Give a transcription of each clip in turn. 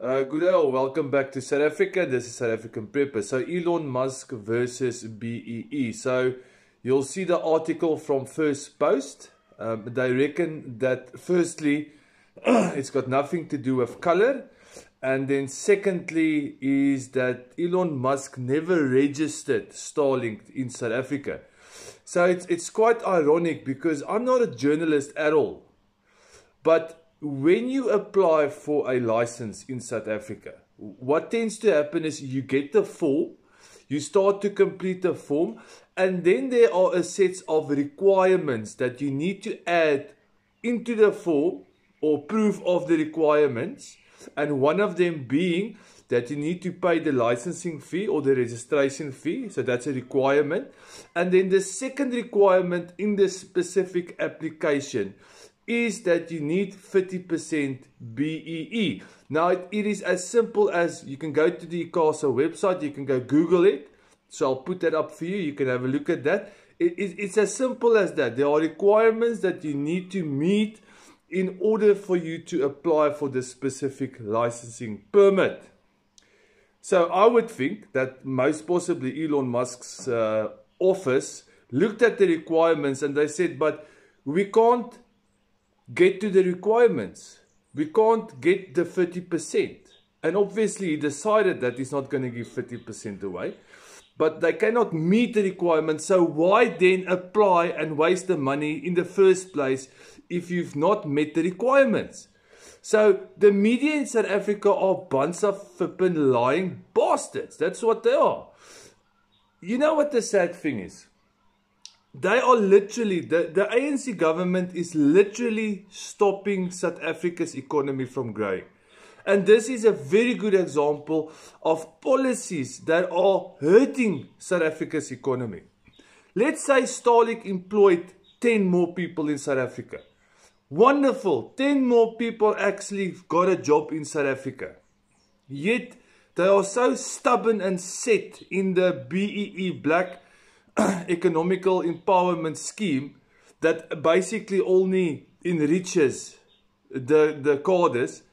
Good day all, welcome back to South Africa. This is South African Prepper. So Elon Musk versus BEE. So you'll see the article from First Post. They reckon that firstly, it's got nothing to do with color. And then secondly is that Elon Musk never registered Starlink in South Africa. So it's quite ironic because I'm not a journalist at all. But when you apply for a license in South Africa, what tends to happen is you get the form, you start to complete the form, and then there are a set of requirements that you need to add into the form or proof of the requirements. And one of them being that you need to pay the licensing fee or the registration fee. So that's a requirement. And then the second requirement in the specific application is that you need 30% BEE. Now it is as simple as you can go to the ICASA website, you can go Google it. So I'll put that up for you, you can have a look at that. It's as simple as that. There are requirements that you need to meet in order for you to apply for the specific licensing permit. So I would think that most possibly Elon Musk's office looked at the requirements and they said, but we can't get to the requirements. We can't get the 30%. And obviously he decided that he's not going to give 30% away. But they cannot meet the requirements. So why then apply and waste the money in the first place if you've not met the requirements? So the media in South Africa are a bunch of flippin' lying bastards. That's what they are. You know what the sad thing is? They are literally, the ANC government is literally stopping South Africa's economy from growing. And this is a very good example of policies that are hurting South Africa's economy. Let's say Starlink employed 10 more people in South Africa. Wonderful, 10 more people actually got a job in South Africa. Yet they are so stubborn and set in the BEE black economical empowerment scheme that basically only enriches the cadres.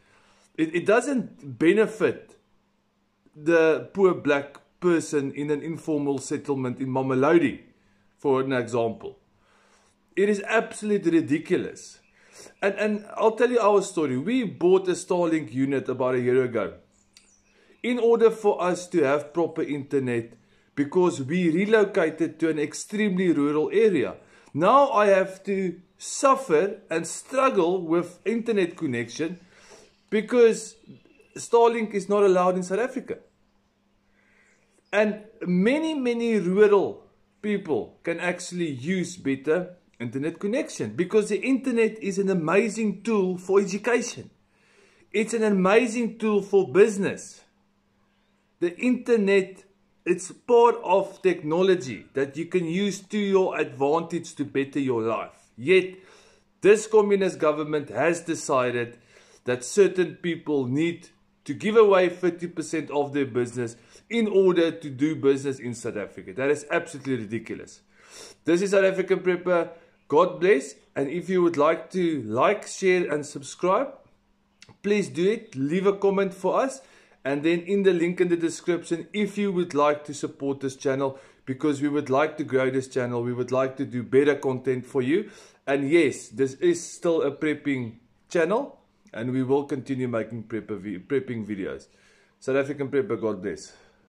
It doesn't benefit the poor black person in an informal settlement in Mamelodi, for an example. It is absolutely ridiculous. And I'll tell you our story. We bought a Starlink unit about a year ago in order for us to have proper internet, because we relocated to an extremely rural area. Now I have to suffer and struggle with internet connection because Starlink is not allowed in South Africa. And many rural people can actually use better internet connection because the internet is an amazing tool for education. It's an amazing tool for business. The internet, it's part of technology that you can use to your advantage to better your life. Yet, this communist government has decided that certain people need to give away 30% of their business in order to do business in South Africa. That is absolutely ridiculous. This is South African Prepper. God bless. And if you would like to like, share and subscribe, please do it. Leave a comment for us. And then in the link in the description, if you would like to support this channel, because we would like to grow this channel, we would like to do better content for you. And yes, this is still a prepping channel, and we will continue making prepping videos. South African Prepper, God bless.